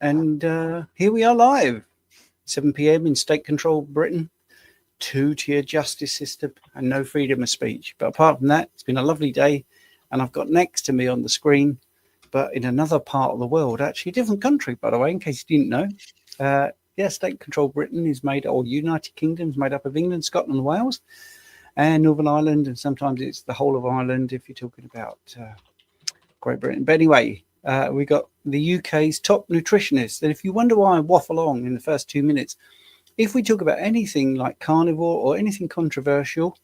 And here we are live, 7 p.m. in state-controlled Britain, two-tier justice system and no freedom of speech. But apart from that, it's been a lovely day. And I've got next to me on the screen, but in another part of the world, actually a different country, by the way, in case you didn't know. State-controlled Britain is made, or United Kingdom is made up of England, Scotland, and Wales, and Northern Ireland, and sometimes it's the whole of Ireland if you're talking about Great Britain. But anyway, we got the UK's top nutritionist. And if you wonder why I waffle on in the first 2 minutes, if we talk about anything like carnivore or anything controversial,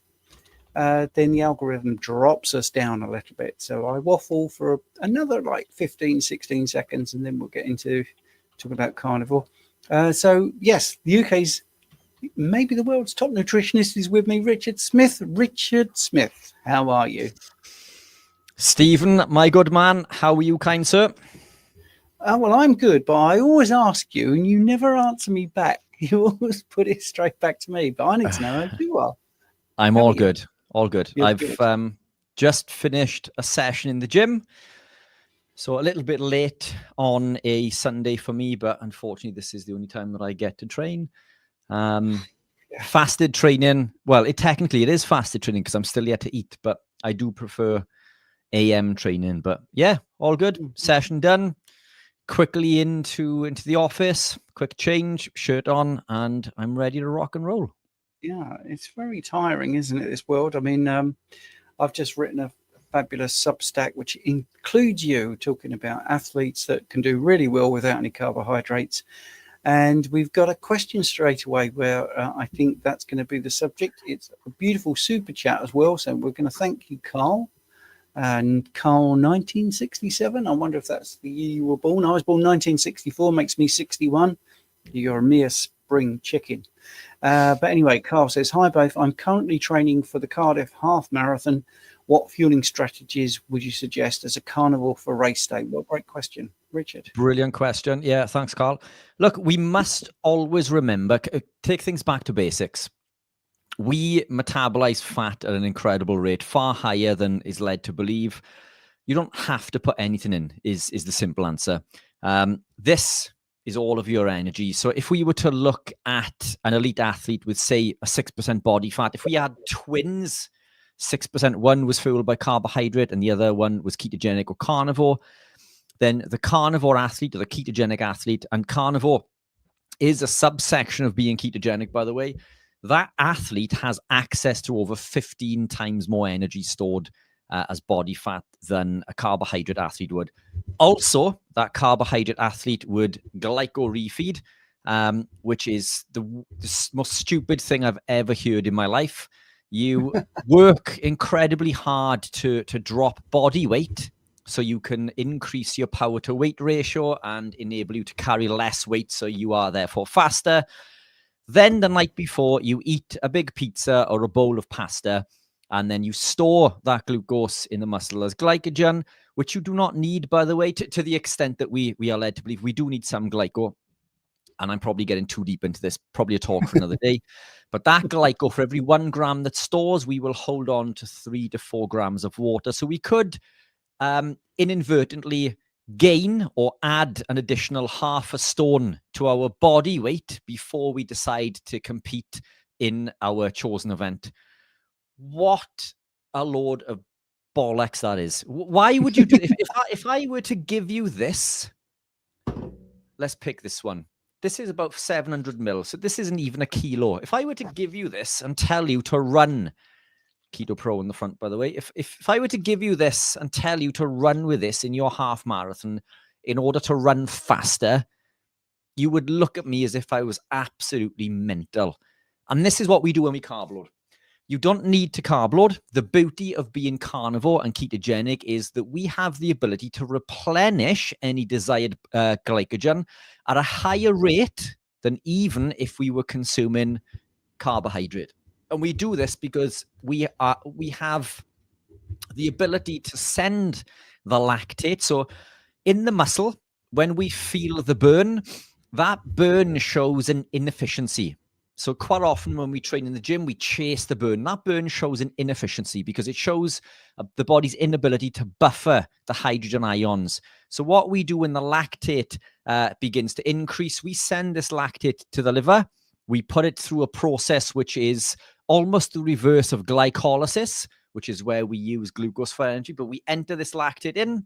then the algorithm drops us down a little bit. So I waffle for another like 15, 16 seconds, and then we'll get into talking about carnivore. So yes, the UK's, maybe the world's top nutritionist is with me, Richard Smith. Richard Smith, how are you? Stephen, my good man, how are you, kind sir? Well, I'm good, but I always ask you, and you never answer me back. You always put it straight back to me, but I need to know how you are. I'm all good, all good. You're I've good. Just finished a session in the gym, so a little bit late on a Sunday for me, but unfortunately, this is the only time that I get to train. Fasted training, well, technically it is fasted training because I'm still yet to eat, but I do prefer AM training. But yeah, all good. Session done. Quickly into the office, quick change, shirt on, and I'm ready to rock and roll. Yeah, it's very tiring, isn't it, this world? I mean, I've just written a fabulous Substack, which includes you talking about athletes that can do really well without any carbohydrates. And we've got a question straight away where I think that's going to be the subject. It's a beautiful super chat as well. So we're going to thank you, Carl. And Carl, 1967. I wonder if that's the year you were born. I was born 1964, makes me 61. You're a mere spring chicken. But anyway, Carl says, hi both. I'm currently training for the Cardiff Half Marathon. What fueling strategies would you suggest as a carnivore for race day? What a great question, Richard. Brilliant question. Yeah, thanks, Carl. Look, we must always remember, take things back to basics. We metabolize fat at an incredible rate, far higher than is led to believe. You don't have to put anything in, is the simple answer. This is all of your energy. So if we were to look at an elite athlete with, say, a 6% body fat, if we had twins, 6%, one was fueled by carbohydrate and the other one was ketogenic or carnivore, then the carnivore athlete or the ketogenic athlete, and carnivore is a subsection of being ketogenic, by the way, that athlete has access to over 15 times more energy stored as body fat than a carbohydrate athlete would. Also, that carbohydrate athlete would glyco-refeed, which is the most stupid thing I've ever heard in my life. You work incredibly hard to drop body weight so you can increase your power to weight ratio and enable you to carry less weight, so you are therefore faster. Then the night before, you eat a big pizza or a bowl of pasta, and then you store that glucose in the muscle as glycogen, which you do not need, by the way, to the extent that we are led to believe. We do need some glyco, and I'm probably getting too deep into this, probably a talk for another day. But that glyco, for every 1 gram that stores, we will hold on to 3 to 4 grams of water. So we could inadvertently gain or add an additional half a stone to our body weight before we decide to compete in our chosen event. What a load of bollocks that is. Why would you do if I were to give you this, let's pick this one. This is about 700 mils, so this isn't even a kilo. If I were to give you this and tell you to run, Keto Pro in the front, by the way. If I were to give you this and tell you to run with this in your half marathon in order to run faster, you would look at me as if I was absolutely mental. And this is what we do when we carb load. You don't need to carb load. The beauty of being carnivore and ketogenic is that we have the ability to replenish any desired glycogen at a higher rate than even if we were consuming carbohydrate. And we do this because we have the ability to send the lactate. So in the muscle, when we feel the burn, that burn shows an inefficiency. So quite often when we train in the gym, we chase the burn. That burn shows an inefficiency because it shows the body's inability to buffer the hydrogen ions. So what we do when the lactate begins to increase, we send this lactate to the liver. We put it through a process which is almost the reverse of glycolysis, which is where we use glucose for energy. But we enter this lactate in,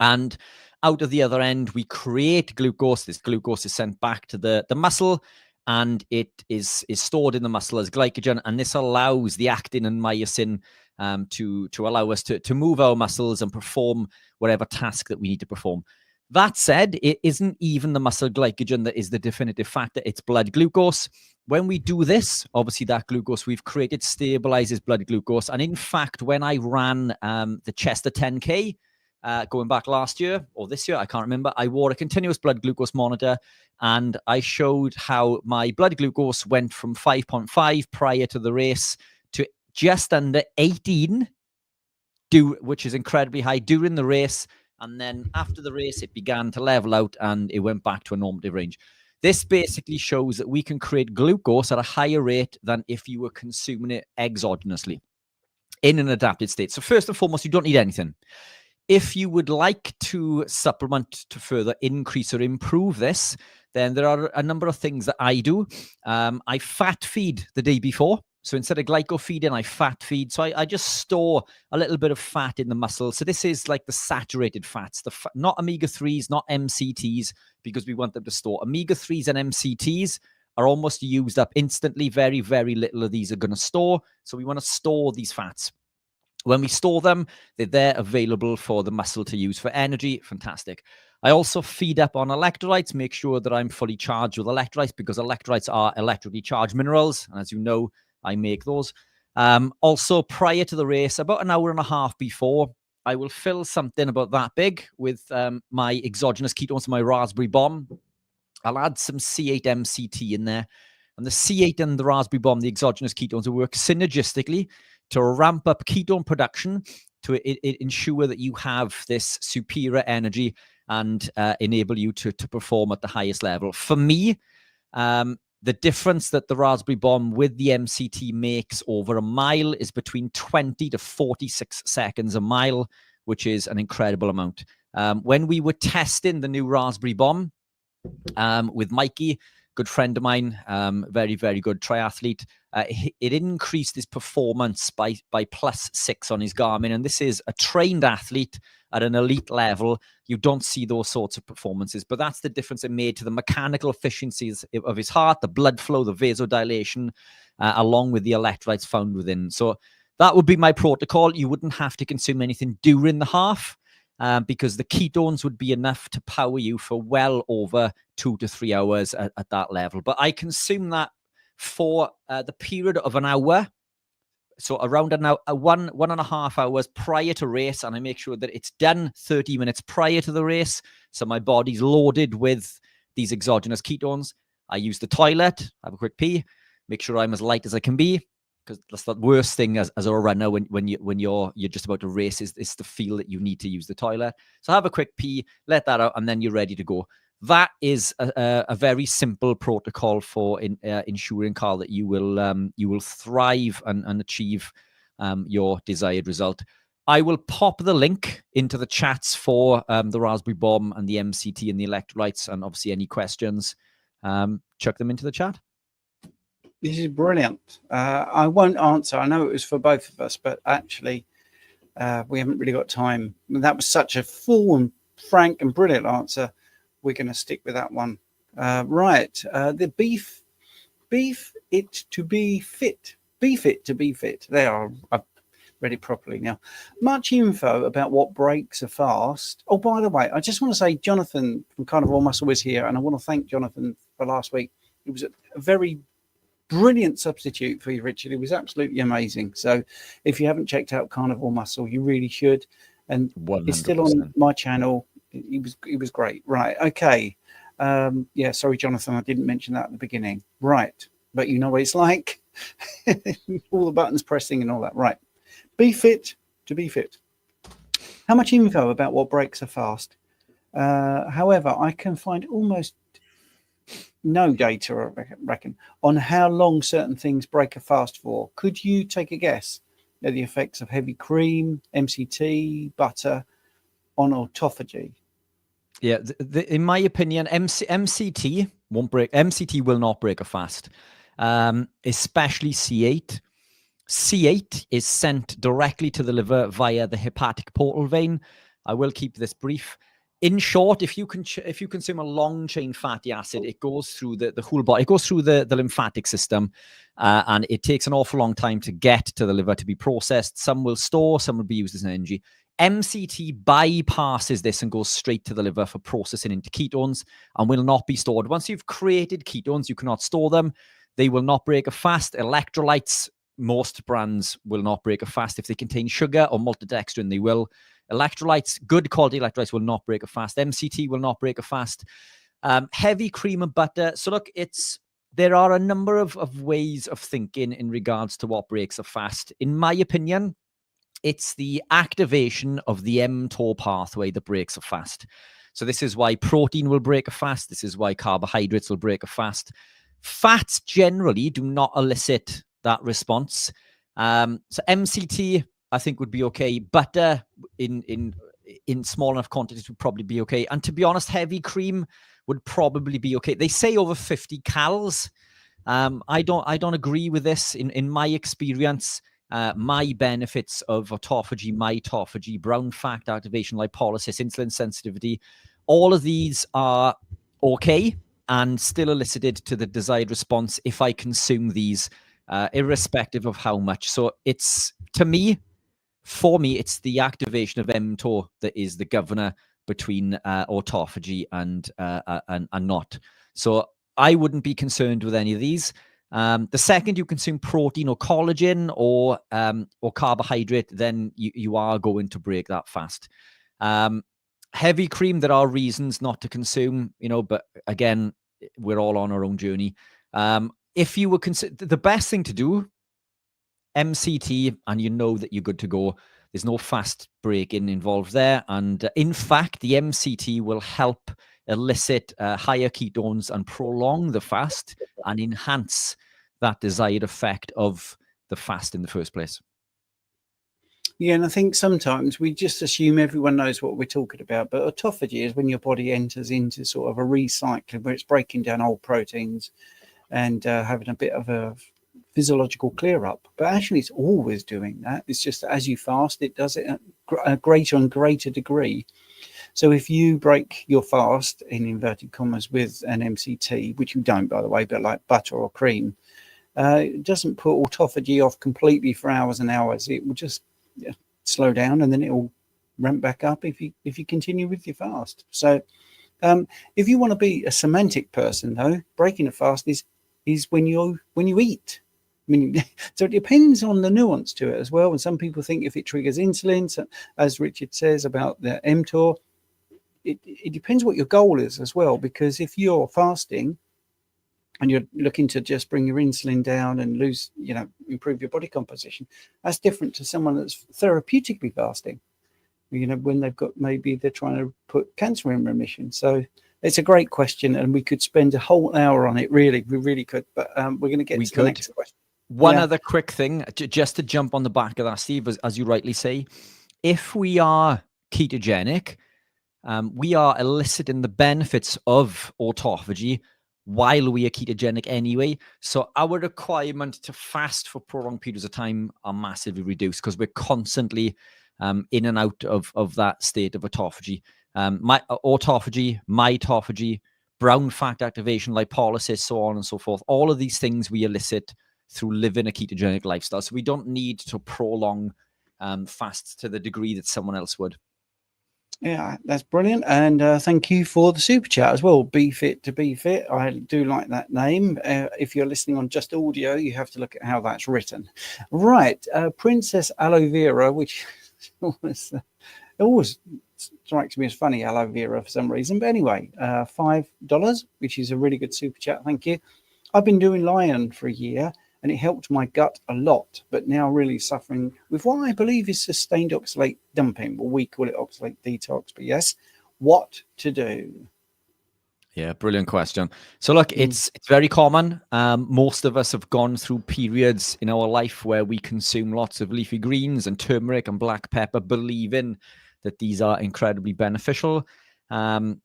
and out of the other end, we create glucose. This glucose is sent back to the muscle, and it is stored in the muscle as glycogen. And this allows the actin and myosin to allow us to move our muscles and perform whatever task that we need to perform. That said, it isn't even the muscle glycogen that is the definitive factor. It's blood glucose. When we do this, obviously that glucose we've created stabilizes blood glucose. And in fact, when I ran the Chester 10K, going back last year or this year, I can't remember, I wore a continuous blood glucose monitor, and I showed how my blood glucose went from 5.5 prior to the race to just under 18, which is incredibly high during the race. And then after the race, it began to level out and it went back to a normative range. This basically shows that we can create glucose at a higher rate than if you were consuming it exogenously in an adapted state. So first and foremost, you don't need anything. If you would like to supplement to further increase or improve this, then there are a number of things that I do. I fat feed the day before. So instead of glyco feeding, I fat feed. So I just store a little bit of fat in the muscle. So this is like the saturated fats, not omega-3s, not MCTs, because we want them to store. Omega-3s and MCTs are almost used up instantly. Very, very little of these are going to store. So we want to store these fats. When we store them, they're there available for the muscle to use for energy. Fantastic. I also feed up on electrolytes, make sure that I'm fully charged with electrolytes, because electrolytes are electrically charged minerals. And as you know, I make those. Also, prior to the race, about an hour and a half before, I will fill something about that big with my exogenous ketones, my raspberry bomb. I'll add some C8 MCT in there. And the C8 and the raspberry bomb, the exogenous ketones, will work synergistically to ramp up ketone production to ensure that you have this superior energy and enable you to perform at the highest level. For me, the difference that the raspberry bomb with the MCT makes over a mile is between 20 to 46 seconds a mile, which is an incredible amount. When we were testing the new raspberry bomb with Mikey, good friend of mine, very, very good triathlete, it increased his performance by +6 on his Garmin. And this is a trained athlete at an elite level. You don't see those sorts of performances, but that's the difference it made to the mechanical efficiencies of his heart, the blood flow, the vasodilation, along with the electrolytes found within. So that would be my protocol. You wouldn't have to consume anything during the half, because the ketones would be enough to power you for well over 2 to 3 hours at that level. But I consume that for the period of an hour. So around an hour, 1.5 hours prior to race. And I make sure that it's done 30 minutes prior to the race. So my body's loaded with these exogenous ketones. I use the toilet, have a quick pee, make sure I'm as light as I can be, because that's the worst thing as a runner when you're just about to race is to feel that you need to use the toilet. So have a quick pee, let that out, and then you're ready to go. That is a very simple protocol for ensuring, Carl, that you will thrive and achieve your desired result. I will pop the link into the chats for the raspberry bomb and the MCT and the electrolytes, and obviously any questions, chuck them into the chat. This is brilliant. I won't answer. I know it was for both of us, but actually we haven't really got time. That was such a full and frank and brilliant answer. We're going to stick with that one. Right. The beef it to be fit. Beef it to be fit. There are. I've read it properly now. Much info about what breaks a fast. Oh, by the way, I just want to say Jonathan from Carnivore Muscle was here, and I want to thank Jonathan for last week. It was a very brilliant substitute for you, Richard. It was absolutely amazing. So if you haven't checked out Carnivore Muscle, you really should. And 100%. It's still on my channel. It was great. Right. Okay. Yeah, sorry, Jonathan, I didn't mention that at the beginning. Right. But you know what it's like. All the buttons pressing and all that. Right. Be fit to be fit. How much info about what breaks a fast? However, I can find almost no data, I reckon, on how long certain things break a fast for. Could you take a guess at the effects of heavy cream, MCT, butter on autophagy? Yeah, in my opinion, MCT won't break. MCT will not break a fast, especially C8. C8 is sent directly to the liver via the hepatic portal vein. I will keep this brief. In short, if you consume a long chain fatty acid, it goes through the whole body. It goes through the lymphatic system, and it takes an awful long time to get to the liver to be processed. Some will store, some will be used as an energy. MCT bypasses this and goes straight to the liver for processing into ketones and will not be stored. Once you've created ketones, you cannot store them. They will not break a fast. Electrolytes, most brands will not break a fast. If they contain sugar or maltodextrin, they will. Electrolytes, good quality electrolytes, will not break a fast. MCT will not break a fast. Heavy cream and butter. So look, there are a number of ways of thinking in regards to what breaks a fast. In my opinion, it's the activation of the mTOR pathway that breaks a fast. So this is why protein will break a fast. This is why carbohydrates will break a fast. Fats generally do not elicit that response. So MCT, I think, would be okay. Butter in small enough quantities would probably be okay. And to be honest, heavy cream would probably be okay. They say over 50 calories. I don't agree with this. In my experience, my benefits of autophagy, mitophagy, brown fat activation, lipolysis, insulin sensitivity, all of these are okay and still elicited to the desired response if I consume these, irrespective of how much. So for me, it's the activation of mTOR that is the governor between autophagy and not. So I wouldn't be concerned with any of these. The second you consume protein or collagen or carbohydrate, then you are going to break that fast. Heavy cream, there are reasons not to consume, but again, we're all on our own journey. If you were the best thing to do, MCT, and you know that you're good to go. There's no fast break-in involved there. And in fact, the MCT will help elicit higher ketones and prolong the fast and enhance that desired effect of the fast in the first place. Yeah, and I think sometimes we just assume everyone knows what we're talking about, but autophagy is when your body enters into sort of a recycling where it's breaking down old proteins and having a bit of a physiological clear up. But actually, it's always doing that. It's just as you fast, it does it at a greater and greater degree. So if you break your fast, in inverted commas, with an MCT, which you don't, by the way, but like butter or cream, it doesn't put autophagy off completely for hours and hours. It will just slow down, and then it will ramp back up if you continue with your fast. So if you want to be a semantic person, though, breaking a fast is when you eat. I mean, so it depends on the nuance to it as well. And some people think if it triggers insulin, so, as Richard says about the mTOR, it depends what your goal is as well. Because if you're fasting and you're looking to just bring your insulin down and lose, improve your body composition, that's different to someone that's therapeutically fasting. When maybe they're trying to put cancer in remission. So it's a great question, and we could spend a whole hour on it. Really, we really could. But we're going to get to the next question. One other quick thing, just to jump on the back of that, Steve, as you rightly say, if we are ketogenic, we are eliciting the benefits of autophagy while we are ketogenic anyway. So our requirement to fast for prolonged periods of time are massively reduced because we're constantly in and out of that state of autophagy. Autophagy, mitophagy, brown fat activation, lipolysis, so on and so forth. All of these things we elicit through living a ketogenic lifestyle. So we don't need to prolong fasts to the degree that someone else would. Yeah, that's brilliant. And thank you for the super chat as well. Be Fit to Be Fit. I do like that name. If you're listening on just audio, you have to look at how that's written. Right. Princess Aloe Vera, which always strikes me as funny, aloe vera, for some reason. But anyway, $5, which is a really good super chat. Thank you. I've been doing Lion for a year, and it helped my gut a lot, but now really suffering with what I believe is sustained oxalate dumping. Well, we call it oxalate detox, but yes, what to do? Yeah, brilliant question. So look, it's very common. Most of us have gone through periods in our life where we consume lots of leafy greens and turmeric and black pepper, believing that these are incredibly beneficial. And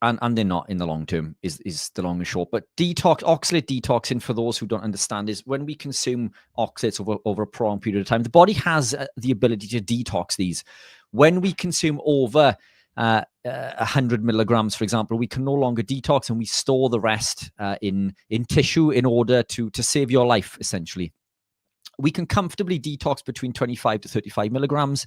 they're not in the long term, is the long and short. But oxalate detoxing, for those who don't understand, is when we consume oxalates over a prolonged period of time, the body has the ability to detox these. When we consume over 100 milligrams, for example, we can no longer detox, and we store the rest in tissue in order to save your life, essentially. We can comfortably detox between 25 to 35 milligrams.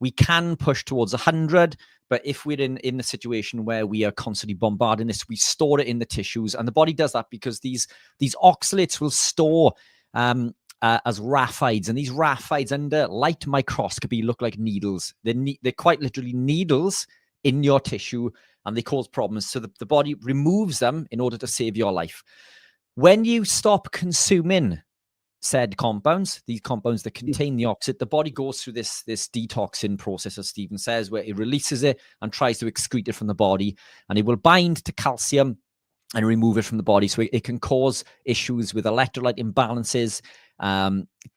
We can push towards 100, but if we're in a situation where we are constantly bombarding this, we store it in the tissues, and the body does that because these oxalates will store as raphides, and these raphides under light microscopy look like needles. They're quite literally needles in your tissue, and they cause problems. So the body removes them in order to save your life. When you stop consuming said compounds, these compounds that contain the oxalate, the body goes through this detoxing process, as Stephen says, where it releases it and tries to excrete it from the body, and it will bind to calcium and remove it from the body. So it can cause issues with electrolyte imbalances,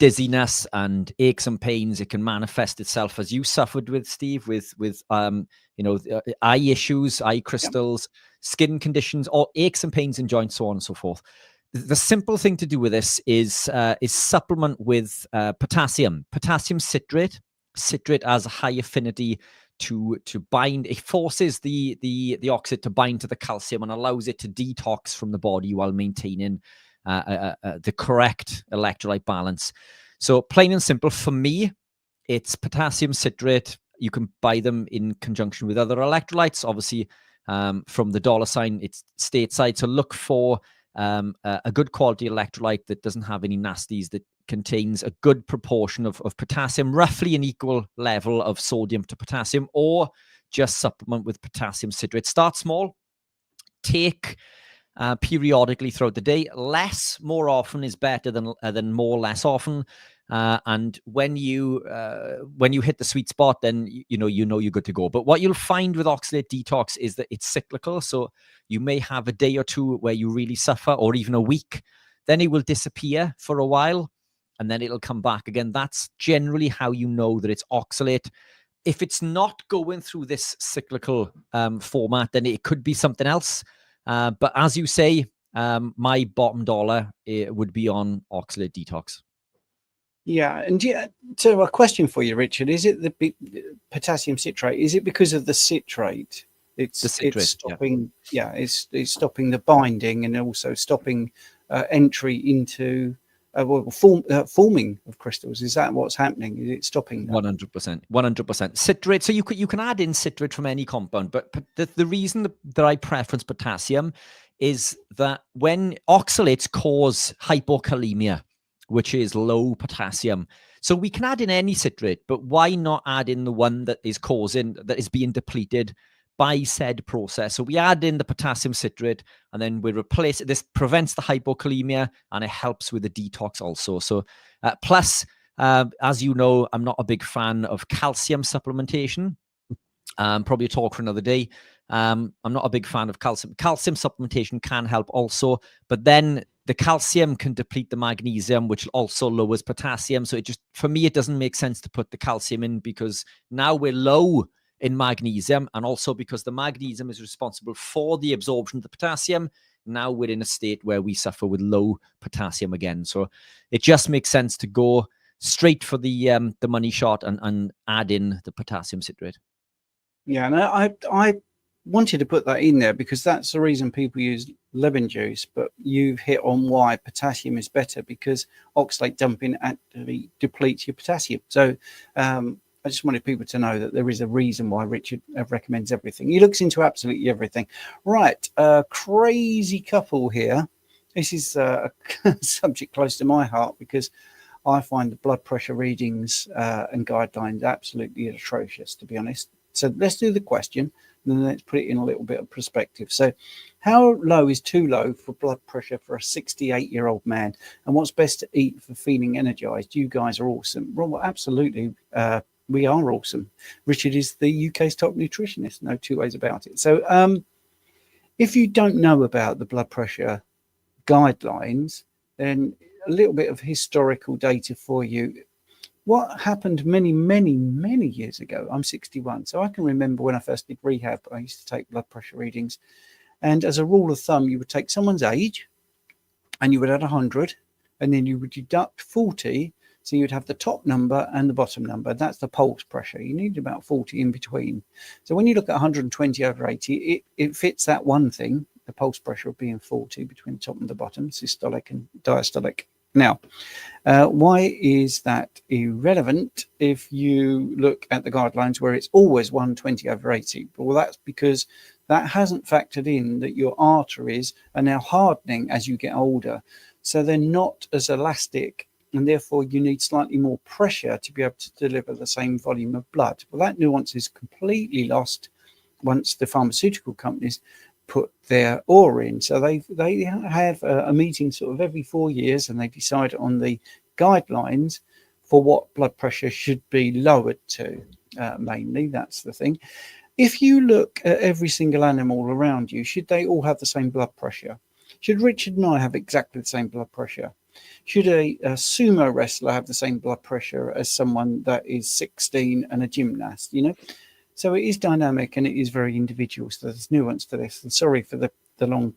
dizziness, and aches and pains. It can manifest itself, as you suffered with, Steve, with eye issues, eye crystals, skin conditions, or aches and pains in joints, so on and so forth. The simple thing to do with this is supplement with potassium citrate. Citrate has a high affinity to bind. It forces the oxalate to bind to the calcium and allows it to detox from the body while maintaining the correct electrolyte balance. So plain and simple, for me, it's potassium citrate. You can buy them in conjunction with other electrolytes. Obviously, from the $sign, it's stateside. So look for a good quality electrolyte that doesn't have any nasties, that contains a good proportion of potassium, roughly an equal level of sodium to potassium, or just supplement with potassium citrate. Start small, take periodically throughout the day. Less more often is better than more less often. And when you hit the sweet spot, then you know you're good to go. But what you'll find with oxalate detox is that it's cyclical. So you may have a day or two where you really suffer, or even a week. Then it will disappear for a while, and then it'll come back again. That's generally how you know that it's oxalate. If it's not going through this cyclical format, then it could be something else. But as you say, my bottom dollar would be on oxalate detox. Yeah, and so a question for you, Richard: is it the potassium citrate? Is it because of the citrate? It's stopping. Yeah, it's stopping the binding and also stopping entry into forming of crystals. Is that what's happening? Is it stopping that? 100%. Citrate. So you can add in citrate from any compound, but the reason that I preference potassium is that when oxalates cause hypokalemia, which is low potassium. So we can add in any citrate, but why not add in the one that is being depleted by said process? So we add in the potassium citrate, and then we replace it. This prevents the hypokalemia, and it helps with the detox also. So plus, as you know, I'm not a big fan of calcium supplementation. Probably a talk for another day. I'm not a big fan of calcium. Calcium supplementation can help also, but then the calcium can deplete the magnesium, which also lowers potassium. So for me, it doesn't make sense to put the calcium in, because now we're low in magnesium, and also because the magnesium is responsible for the absorption of the potassium. Now we're in a state where we suffer with low potassium again. So it just makes sense to go straight for the money shot and add in the potassium citrate. Yeah, and I wanted to put that in there because that's the reason people use lemon juice, but you've hit on why potassium is better, because oxalate dumping actually depletes your potassium. So I just wanted people to know that there is a reason why Richard recommends everything. He looks into absolutely everything. Right, crazy couple here. This is a subject close to my heart because I find the blood pressure readings and guidelines absolutely atrocious, to be honest. So let's do the question, and then let's put it in a little bit of perspective. So how low is too low for blood pressure for a 68-year-old man? And what's best to eat for feeling energized? You guys are awesome. Well, absolutely. We are awesome. Richard is the UK's top nutritionist. No two ways about it. So If you don't know about the blood pressure guidelines, then a little bit of historical data for you. What happened many, many, many years ago, I'm 61, so I can remember when I first did rehab, I used to take blood pressure readings. And as a rule of thumb, you would take someone's age and you would add 100, and then you would deduct 40. So you'd have the top number and the bottom number. That's the pulse pressure. You need about 40 in between. So when you look at 120/80, it fits that one thing, the pulse pressure of being 40 between the top and the bottom, systolic and diastolic. Now, why is that irrelevant if you look at the guidelines where it's always 120/80? Well, that's because that hasn't factored in that your arteries are now hardening as you get older. So they're not as elastic, and therefore you need slightly more pressure to be able to deliver the same volume of blood. Well, that nuance is completely lost once the pharmaceutical companies put their oar in. So they have a meeting sort of every 4 years, and they decide on the guidelines for what blood pressure should be lowered to. Mainly, that's the thing. If you look at every single animal around you, should they all have the same blood pressure? Should Richard and I have exactly the same blood pressure? Should a sumo wrestler have the same blood pressure as someone that is 16 and a gymnast? So it is dynamic and it is very individual. So there's nuance to this. And sorry for the long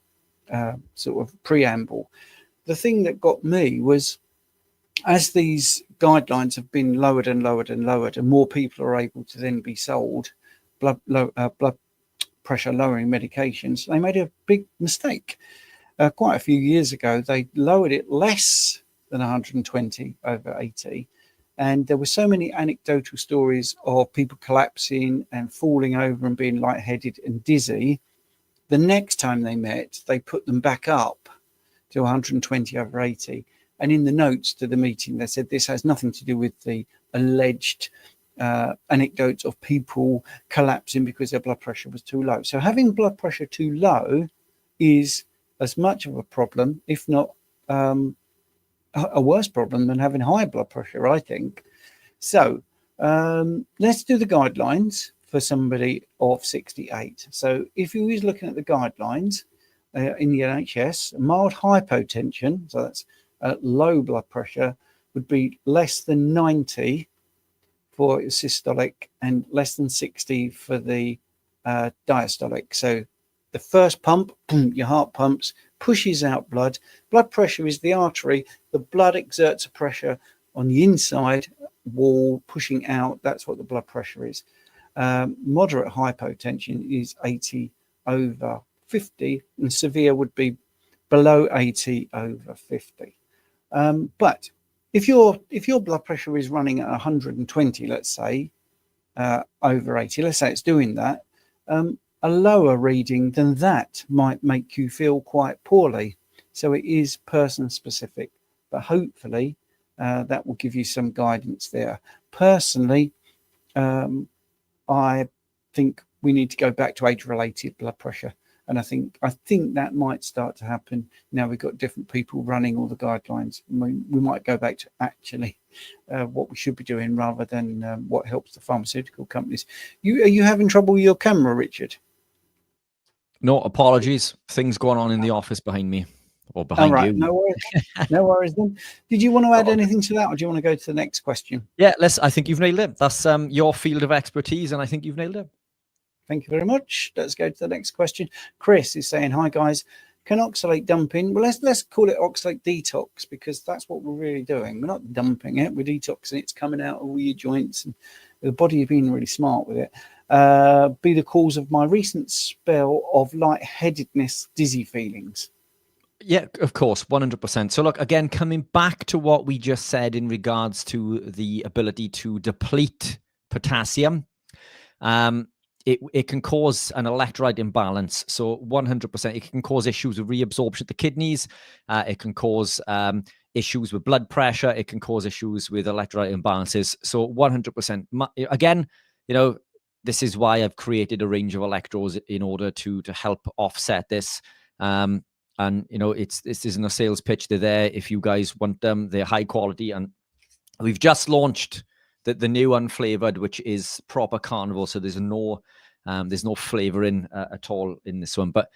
sort of preamble. The thing that got me was, as these guidelines have been lowered and lowered and lowered, and more people are able to then be sold blood pressure lowering medications, they made a big mistake. Quite a few years ago, they lowered it less than 120/80. And there were so many anecdotal stories of people collapsing and falling over and being lightheaded and dizzy. The next time they met, they put them back up to 120/80. And in the notes to the meeting, they said this has nothing to do with the alleged anecdotes of people collapsing because their blood pressure was too low. So having blood pressure too low is as much of a problem, if not a worse problem, than having high blood pressure, I think. So let's do the guidelines for somebody of 68. So if you was looking at the guidelines in the NHS, mild hypotension, so that's low blood pressure, would be less than 90 for systolic and less than 60 for the diastolic. So the first pump, boom, your heart pumps, pushes out blood. Blood pressure is the artery. The blood exerts a pressure on the inside wall, pushing out. That's what the blood pressure is. Moderate hypotension is 80/50, and severe would be below 80/50. But if your blood pressure is running at 120, let's say, over 80, let's say it's doing that, a lower reading than that might make you feel quite poorly. So it is person specific, but hopefully that will give you some guidance there. Personally, I think we need to go back to age-related blood pressure. And I think that might start to happen now. We've got different people running all the guidelines. We might go back to actually what we should be doing rather than what helps the pharmaceutical companies. Are you having trouble with your camera, Richard? No, apologies. Things going on in the office behind me or behind you. No worries. No worries then. Did you want to add anything to that, or do you want to go to the next question? Yeah, I think you've nailed it. That's your field of expertise, and I think you've nailed it. Thank you very much. Let's go to the next question. Chris is saying, hi guys, can oxalate dumping? Well, let's call it oxalate detox, because that's what we're really doing. We're not dumping it, we're detoxing it. It's coming out of all your joints, and the body has been really smart with it. Be the cause of my recent spell of lightheadedness, dizzy feelings. Yeah, of course, 100%. So look, again, coming back to what we just said in regards to the ability to deplete potassium, it can cause an electrolyte imbalance. So 100%, it can cause issues with reabsorption of the kidneys. It can cause issues with blood pressure. It can cause issues with electrolyte imbalances. So 100%. Again, this is why I've created a range of electrodes in order to help offset this. And this isn't a sales pitch. They're there if you guys want them. They're high quality, and we've just launched the new unflavored, which is proper carnivore. So there's no flavoring at all in this one. But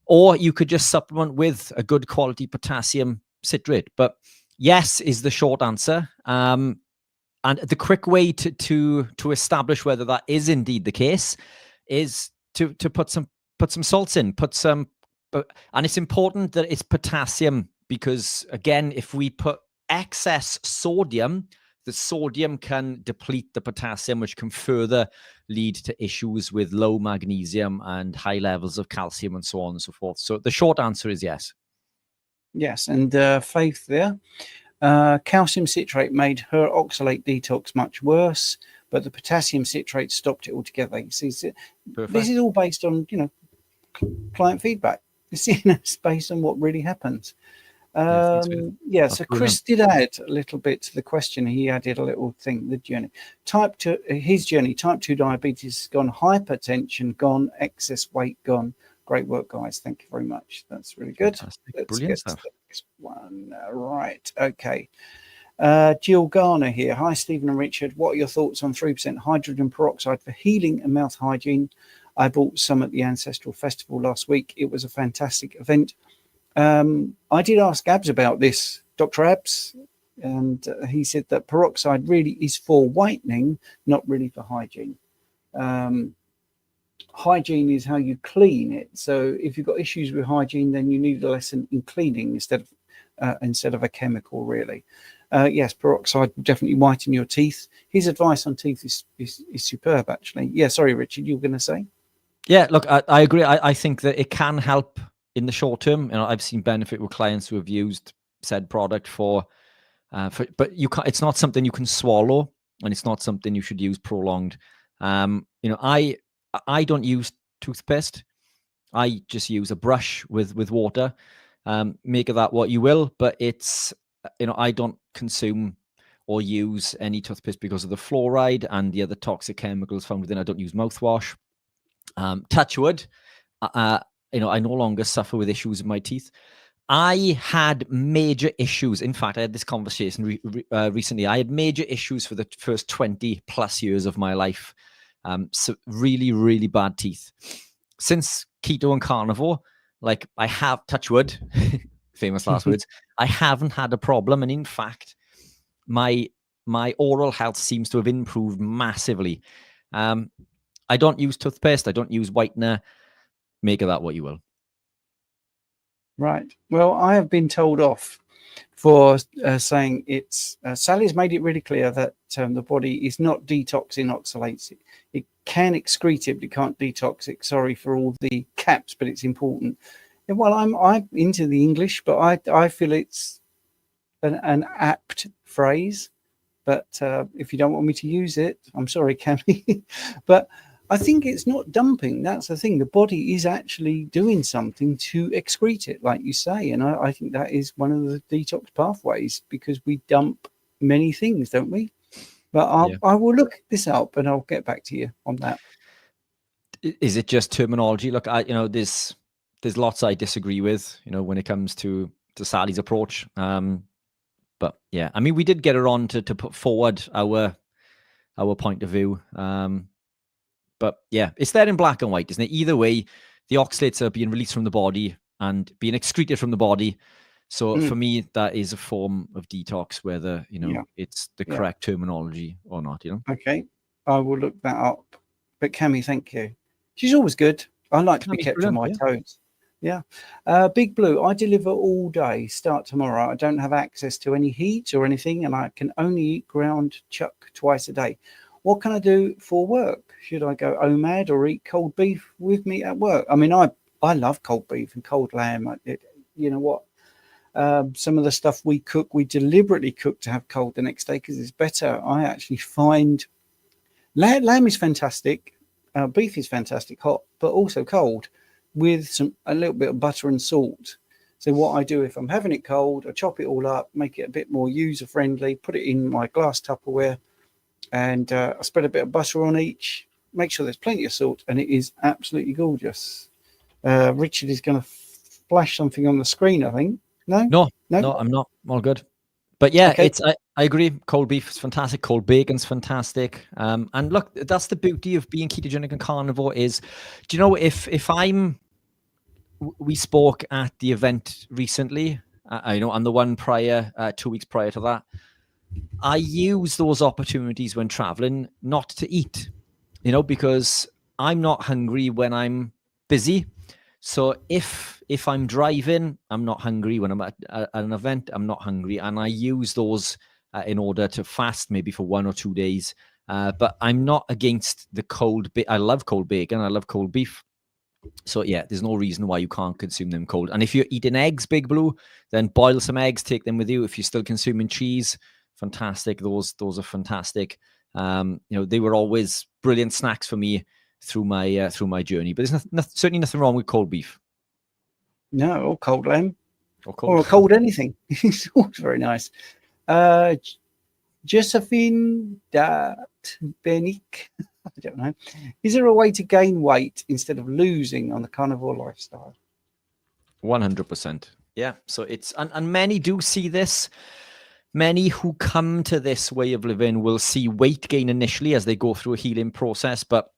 or you could just supplement with a good quality potassium citrate. But yes is the short answer. And the quick way to establish whether that is indeed the case is to put some salts in, and it's important that it's potassium, because again, if we put excess sodium, the sodium can deplete the potassium, which can further lead to issues with low magnesium and high levels of calcium and so on and so forth. So the short answer is yes. Yes, and Faith there. Calcium citrate made her oxalate detox much worse, but the potassium citrate stopped it altogether. You see, this is all based on, client feedback. It's based on what really happens. So Chris did add a little bit to the question. He added a little thing, the journey. Type 2 diabetes gone, hypertension gone, excess weight gone. Great work, guys. Thank you very much. That's really good. Let's get to the next one. Right. Okay. Jill Garner here. Hi, Stephen and Richard. What are your thoughts on 3% hydrogen peroxide for healing and mouth hygiene? I bought some at the Ancestral Festival last week. It was a fantastic event. I did ask Abs about this, Dr. Abs, and he said that peroxide really is for whitening, not really for hygiene. Hygiene is how you clean it. So if you've got issues with hygiene, then you need a lesson in cleaning instead of a chemical, really. Yes, peroxide will definitely whiten your teeth. His advice on teeth is superb, actually. Yeah, sorry, Richard, you were going to say? Yeah, look, I agree. I think that it can help in the short term. I've seen benefit with clients who have used said product but you can't, it's not something you can swallow, and it's not something you should use prolonged. I don't use toothpaste. I just use a brush with water. Make of that what you will, but it's, I don't consume or use any toothpaste because of the fluoride and the other toxic chemicals found within. I don't use mouthwash. Touch wood. I no longer suffer with issues with my teeth. I had major issues. In fact, I had this conversation recently. I had major issues for the first 20 plus years of my life. So really, really bad teeth. Since keto and carnivore, like I have, touch wood, famous last words, I haven't had a problem. And in fact, my oral health seems to have improved massively. I don't use toothpaste. I don't use whitener. Make of that what you will. Right. Well, I have been told off for saying it's Sally's made it really clear that the body is not detoxing oxalates. It can excrete it, but it can't detox it. Sorry for all the caps, but it's important. And well, I'm into the English, but I feel it's an apt phrase. But if you don't want me to use it, I'm sorry, Cammy. But I think it's not dumping. That's the thing. The body is actually doing something to excrete it, like you say. And I think that is one of the detox pathways, because we dump many things, don't we? But I will look this up and I'll get back to you on that. Is it just terminology? Look, there's lots I disagree with, when it comes to Sally's approach. But yeah, I mean, we did get her on to put forward our point of view. But yeah, it's there in black and white, isn't it? Either way, the oxalates are being released from the body and being excreted from the body. So for me, that is a form of detox, whether, it's the correct terminology or not, Okay, I will look that up. But Cammy, thank you. She's always good. I like to be kept on my toes. Yeah. Big Blue, I deliver all day, start tomorrow. I don't have access to any heat or anything, and I can only eat ground chuck twice a day. What can I do for work? Should I go OMAD or eat cold beef with me at work? I mean, I love cold beef and cold lamb. You know what? Some of the stuff we cook, we deliberately cook to have cold the next day because it's better. I actually find lamb is fantastic. Beef is fantastic hot, but also cold with a little bit of butter and salt. So what I do if I'm having it cold, I chop it all up, make it a bit more user-friendly, put it in my glass Tupperware, and I spread a bit of butter on each, make sure there's plenty of salt, and it is absolutely gorgeous. Richard is going to flash something on the screen, I think. No, I'm not. All good. But yeah, okay. I agree. Cold beef is fantastic. Cold bacon's fantastic. And look, that's the beauty of being ketogenic and carnivore is, do you know, if I'm we spoke at the event recently, I know, and the one prior, 2 weeks prior to that. I use those opportunities when traveling not to eat, because I'm not hungry when I'm busy. So if I'm driving, I'm not hungry. When I'm at an event, I'm not hungry. And I use those in order to fast maybe for 1 or 2 days. But I'm not against the cold. I love cold bacon. I love cold beef. So yeah, there's no reason why you can't consume them cold. And if you're eating eggs, Big Blue, then boil some eggs, take them with you. If you're still consuming cheese, fantastic. Those are fantastic. They were always brilliant snacks for me through my journey. But there's certainly nothing wrong with cold beef. No, or cold lamb, or cold anything. It's always very nice. Josephine Benik, I don't know. Is there a way to gain weight instead of losing on the carnivore lifestyle? 100%. Yeah. So it's and many do see this. Many who come to this way of living will see weight gain initially as they go through a healing process, but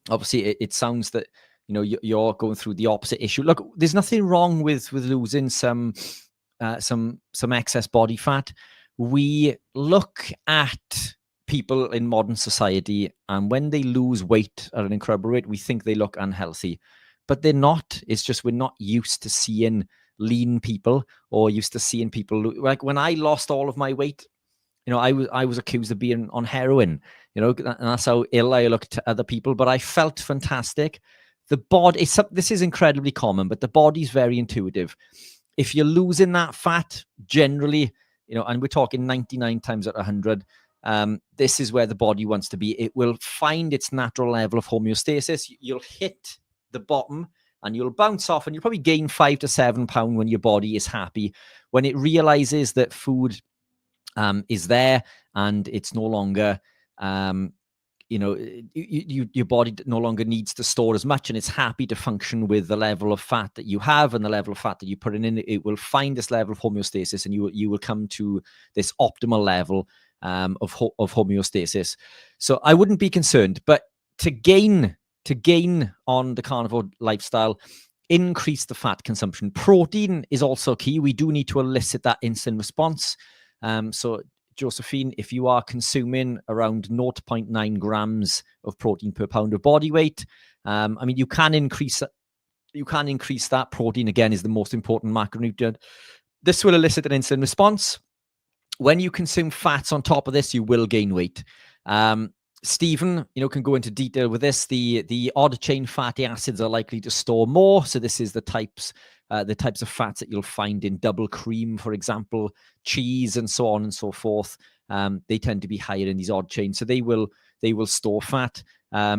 obviously it sounds that you're going through the opposite issue. Look, there's nothing wrong with losing some excess body fat. We look at people in modern society, and when they lose weight at an incredible rate, we think they look unhealthy, but they're not. It's just we're not used to seeing lean people, or used to seeing people like when I lost all of my weight. I was accused of being on heroin, and that's how ill I looked to other people. But I felt fantastic. The body, this is incredibly common, but the body's very intuitive. If you're losing that fat, generally, and we're talking 99 times out of 100, this is where the body wants to be. It will find its natural level of homeostasis. You'll hit the bottom and you'll bounce off, and you'll probably gain 5 to 7 pounds when your body is happy, when it realizes that food is there and it's no longer, your body no longer needs to store as much, and it's happy to function with the level of fat that you have and the level of fat that you put in. It will find this level of homeostasis, and you will come to this optimal level of homeostasis. So I wouldn't be concerned, but to gain on the carnivore lifestyle, increase the fat consumption. Protein is also key. We do need to elicit that insulin response. So Josephine, if you are consuming around 0.9 grams of protein per pound of body weight, you can increase that. Protein, again, is the most important macronutrient. This will elicit an insulin response. When you consume fats on top of this, you will gain weight. Stephen, can go into detail with this. The odd chain fatty acids are likely to store more. So this is the types of fats that you'll find in double cream, for example, cheese, and so on and so forth. They tend to be higher in these odd chains, so they will store fat.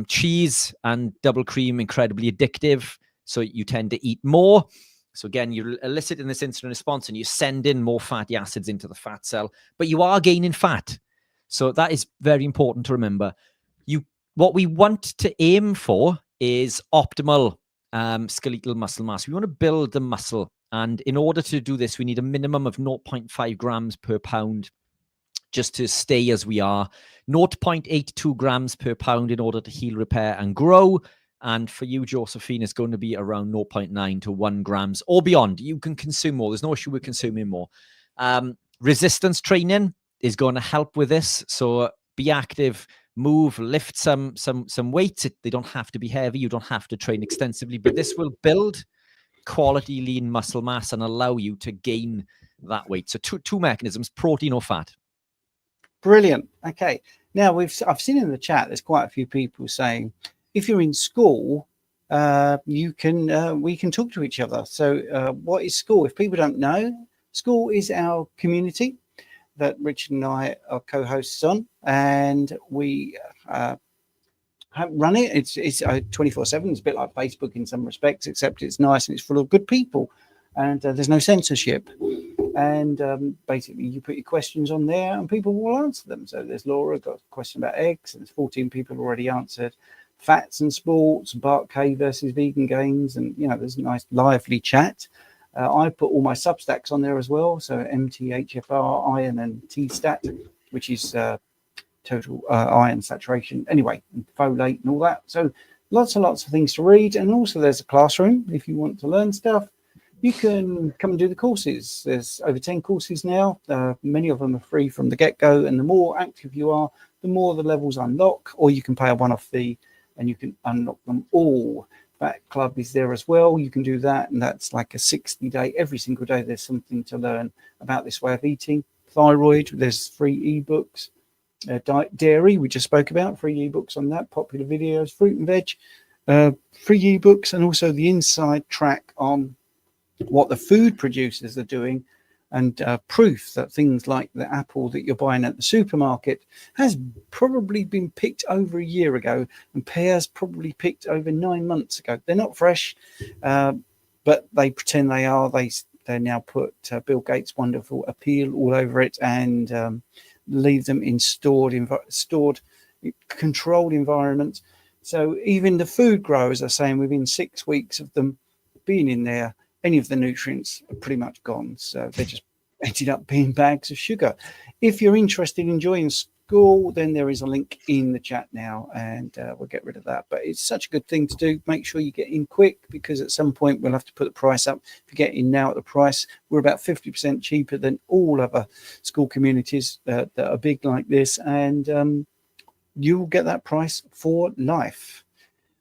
Cheese and double cream, incredibly addictive, so you tend to eat more. So again, you're eliciting this insulin response, and you send in more fatty acids into the fat cell, but you are gaining fat. So that is very important to remember. What we want to aim for is optimal skeletal muscle mass. We want to build the muscle, and in order to do this, we need a minimum of 0.5 grams per pound just to stay as we are. 0.82 grams per pound in order to heal, repair, and grow. And for you, Josephine, it's going to be around 0.9 to 1 grams or beyond. You can consume more. There's no issue with consuming more. Resistance training is going to help with this. So be active, move, lift some weights. They don't have to be heavy. You don't have to train extensively, but this will build quality lean muscle mass and allow you to gain that weight. So two mechanisms, protein or fat. Brilliant. Okay. Now I've seen in the chat, there's quite a few people saying, if you're in school, we can talk to each other. So what is school? If people don't know, school is our community that Richard and I are co-hosts on, and we run it. It's 24/7. It's a bit like Facebook in some respects, except it's nice and it's full of good people, and there's no censorship. And basically, you put your questions on there, and people will answer them. So there's Laura got a question about eggs, and there's 14 people already answered. Fats and sports, Bart K versus vegan gains, and there's a nice lively chat. I put all my Substacks on there as well. So MTHFR, iron, and T-stat, which is total iron saturation. Anyway, and folate and all that. So lots and lots of things to read. And also there's a classroom if you want to learn stuff. You can come and do the courses. There's over 10 courses now. Many of them are free from the get-go. And the more active you are, the more the levels unlock, or you can pay a one-off fee and you can unlock them all. Fat Club is there as well. You can do that. And that's like a 60-day, every single day there's something to learn about this way of eating. Thyroid, there's free ebooks. Dairy, we just spoke about, free ebooks on that. Popular videos, fruit and veg, free ebooks, and also the inside track on what the food producers are doing, and proof that things like the apple that you're buying at the supermarket has probably been picked over a year ago, and pears probably picked over 9 months ago. They're not fresh, but they pretend they are. They now put Bill Gates' wonderful appeal all over it, and leave them in stored, controlled environments. So even the food growers are saying within 6 weeks of them being in there, any of the nutrients are pretty much gone. So they just ended up being bags of sugar. If you're interested in joining school, then there is a link in the chat now, and we'll get rid of that. But it's such a good thing to do. Make sure you get in quick, because at some point we'll have to put the price up. If you get in now at the price, we're about 50% cheaper than all other school communities that are big like this, and you'll get that price for life.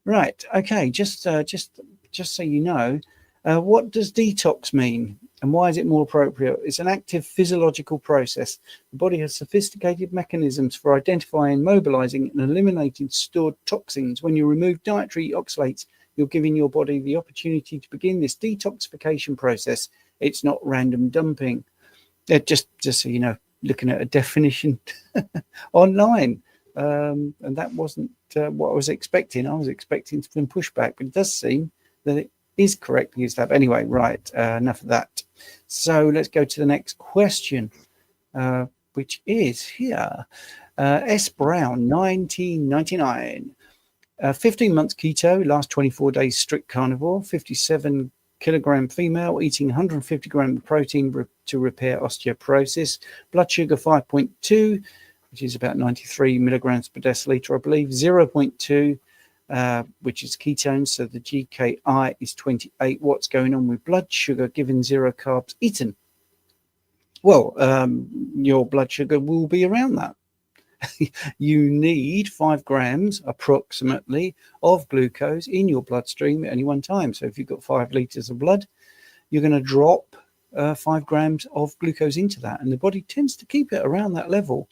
Right. Okay. Just so you know, what does detox mean, and why is it more appropriate? It's an active physiological process. The body has sophisticated mechanisms for identifying, mobilizing, and eliminating stored toxins. When you remove dietary oxalates, you're giving your body the opportunity to begin this detoxification process. It's not random dumping. Just so you know, looking at a definition online, and that wasn't what I was expecting. I was expecting some pushback, but it does seem that it is correctly used up. Anyway, right, enough of that. So let's go to the next question, which is here. S. Brown, 1999. 15 months keto, last 24 days strict carnivore, 57 kilogram female, eating 150 grams of protein to repair osteoporosis, blood sugar 5.2, which is about 93 milligrams per deciliter, I believe, 0.2, which is ketones, so the GKI is 28. What's going on with blood sugar given zero carbs eaten? Well, your blood sugar will be around that. You need 5 grams approximately of glucose in your bloodstream at any one time. So if you've got 5 liters of blood, you're going to drop 5 grams of glucose into that, and the body tends to keep it around that level,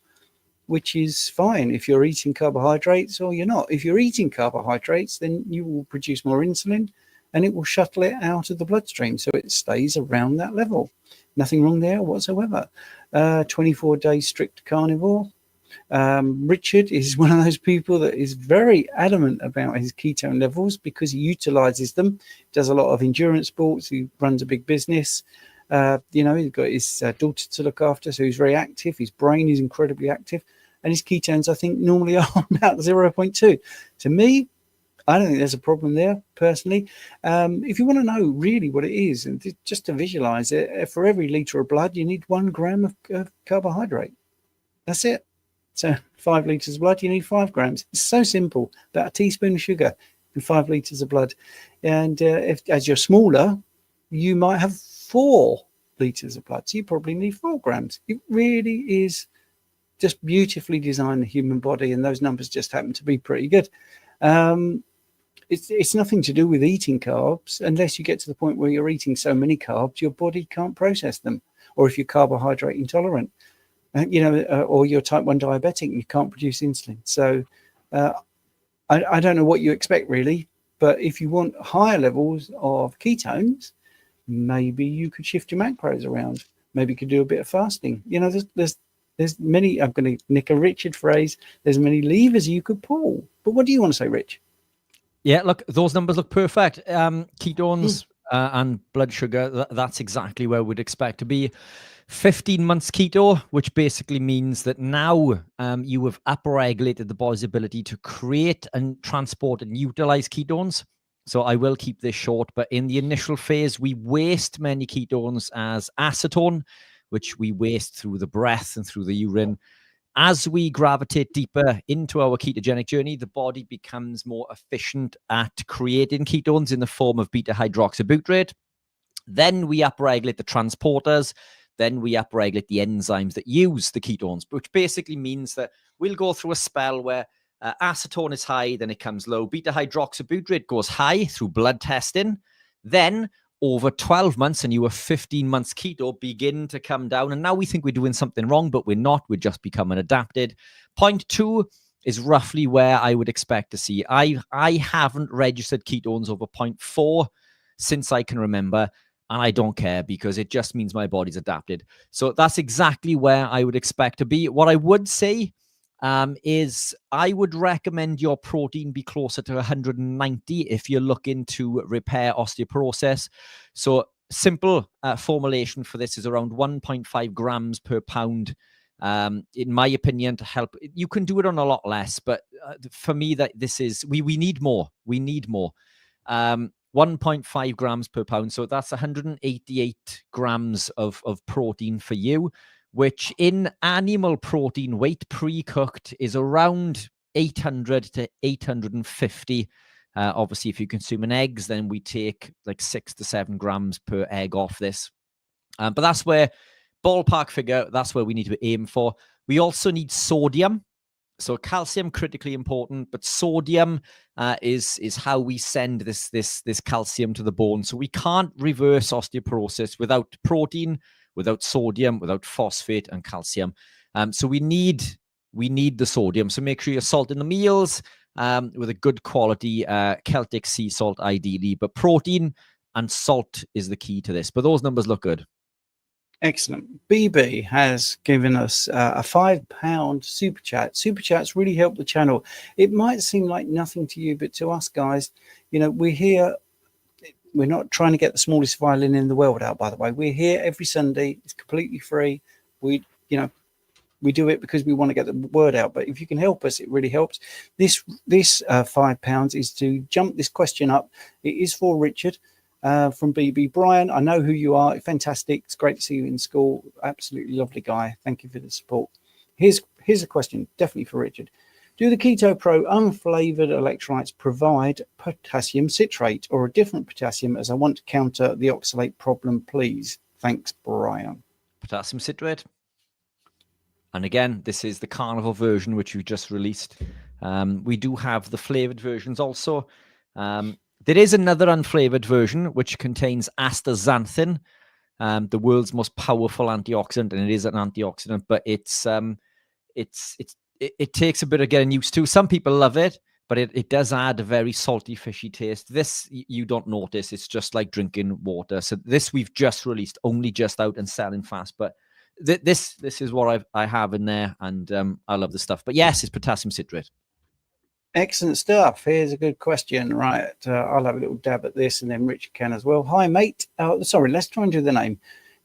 which is fine if you're eating carbohydrates or you're not. If you're eating carbohydrates, then you will produce more insulin and it will shuttle it out of the bloodstream, so it stays around that level. Nothing wrong there whatsoever. 24 days strict carnivore. Richard is one of those people that is very adamant about his ketone levels because he utilizes them, does a lot of endurance sports, he runs a big business. He's got his daughter to look after, so he's very active. His brain is incredibly active, and his ketones, I think, normally are about 0.2. To me, I don't think there's a problem there, personally. If you want to know really what it is, and just to visualize it, for every liter of blood, you need 1 gram of carbohydrate. That's it. So 5 liters of blood, you need 5 grams. It's so simple. About a teaspoon of sugar in 5 liters of blood. And as you're smaller, you might have 4 liters of blood, so you probably need 4 grams. It really is just beautifully designed, the human body, and those numbers just happen to be pretty good. It's nothing to do with eating carbs, unless you get to the point where you're eating so many carbs your body can't process them, or if you're carbohydrate intolerant, or you're type 1 diabetic and you can't produce insulin. So I don't know what you expect really, but if you want higher levels of ketones, maybe you could shift your macros around. Maybe you could do a bit of fasting. There's many, I'm going to nick a Richard phrase, there's many levers you could pull. But what do you want to say, Rich? Yeah, look, those numbers look perfect. Ketones and blood sugar, that's exactly where we'd expect to be. 15 months keto, which basically means that now you have upregulated the body's ability to create and transport and utilize ketones. So I will keep this short, but in the initial phase, we waste many ketones as acetone, which we waste through the breath and through the urine. As we gravitate deeper into our ketogenic journey, the body becomes more efficient at creating ketones in the form of beta hydroxybutyrate. Then we upregulate the transporters. Then we upregulate the enzymes that use the ketones, which basically means that we'll go through a spell where acetone is high, then it comes low. Beta hydroxybutyrate goes high through blood testing. Then over 12 months, and you were 15 months keto, begin to come down. And now we think we're doing something wrong, but we're not. We're just becoming adapted. Point 2 is roughly where I would expect to see. I haven't registered ketones over 0.4 since I can remember. And I don't care, because it just means my body's adapted. So that's exactly where I would expect to be. What I would say is I would recommend your protein be closer to 190 if you're looking to repair osteoporosis. So simple formulation for this is around 1.5 grams per pound. In my opinion, to help. You can do it on a lot less, but for me, that this is we need more. We need more. 1.5 grams per pound. So that's 188 grams of protein for you, which in animal protein weight pre-cooked is around 800 to 850. Obviously, if you're consuming eggs, then we take like 6 to 7 grams per egg off this. But that's where, ballpark figure, that's where we need to aim for. We also need sodium. So calcium, critically important, but sodium is how we send this calcium to the bone. So we can't reverse osteoporosis without protein, without sodium, without phosphate and calcium. So we need the sodium. So make sure you're salting the meals with a good quality Celtic sea salt, ideally. But protein and salt is the key to this. But those numbers look good. Excellent. BB has given us a £5 super chat. Super chats really help the channel. It might seem like nothing to you, but to us guys, you know, we're here. We're not trying to get the smallest violin in the world out, by the way. We're here every Sunday. It's completely free. We do it because we want to get the word out. But if you can help us, it really helps. This £5 is to jump this question up. It is for Richard. From BB. Brian, I know who you are. Fantastic. It's great to see you in school. Absolutely lovely guy. Thank you for the support. Here's a question, definitely for Richard. Do the Keto Pro unflavored electrolytes provide potassium citrate or a different potassium, as I want to counter the oxalate problem, please? Thanks, Brian. Potassium citrate. And again, this is the Carnivore version, which we just released. We do have the flavored versions also. There is another unflavored version which contains astaxanthin, the world's most powerful antioxidant, and it is an antioxidant, but it takes a bit of getting used to. Some people love it, but it does add a very salty, fishy taste. This you don't notice; it's just like drinking water. So this we've just released, only just out and selling fast. But this is what I have in there, and I love the stuff. But yes, it's potassium citrate. Excellent stuff. Here's a good question. Right. I'll have a little dab at this and then Richard can as well. Hi, mate. Sorry, let's try and do the name.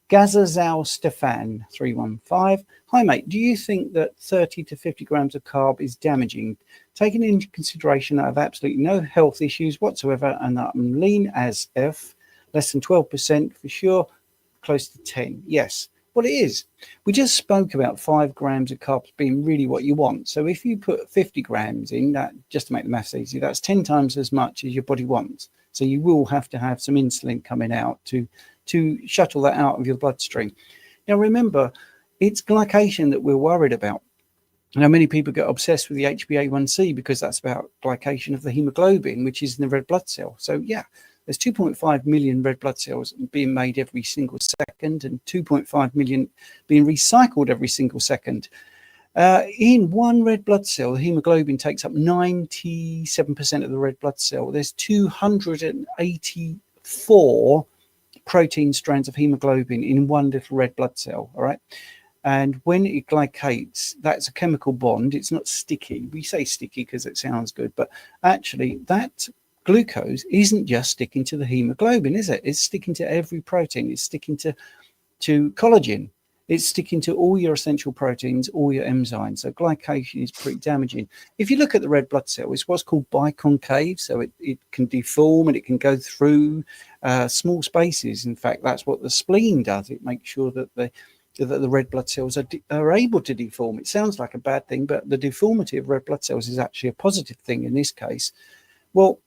Gazazal Stefan 315. Hi, mate. Do you think that 30 to 50 grams of carb is damaging? Taking into consideration that I have absolutely no health issues whatsoever and that I'm lean as F, less than 12% for sure, close to 10. Yes. Well, it is. We just spoke about 5 grams of carbs being really what you want. So if you put 50 grams in, that, just to make the maths easy, that's 10 times as much as your body wants. So you will have to have some insulin coming out to shuttle that out of your bloodstream. Now, remember, it's glycation that we're worried about. Now, many people get obsessed with the HbA1c because that's about glycation of the hemoglobin, which is in the red blood cell. So, yeah. There's 2.5 million red blood cells being made every single second and 2.5 million being recycled every single second. In one red blood cell, the hemoglobin takes up 97% of the red blood cell. There's 284 protein strands of hemoglobin in one little red blood cell, all right? And when it glycates, that's a chemical bond. It's not sticky. We say sticky because it sounds good, but actually that glucose isn't just sticking to the hemoglobin, is it? It's sticking to every protein. It's sticking to collagen. It's sticking to all your essential proteins, all your enzymes. So glycation is pretty damaging. If you look at the red blood cell, it's what's called biconcave. So it can deform and it can go through small spaces. In fact, that's what the spleen does. It makes sure that that the red blood cells are able to deform. It sounds like a bad thing, but the deformity of red blood cells is actually a positive thing in this case. Well,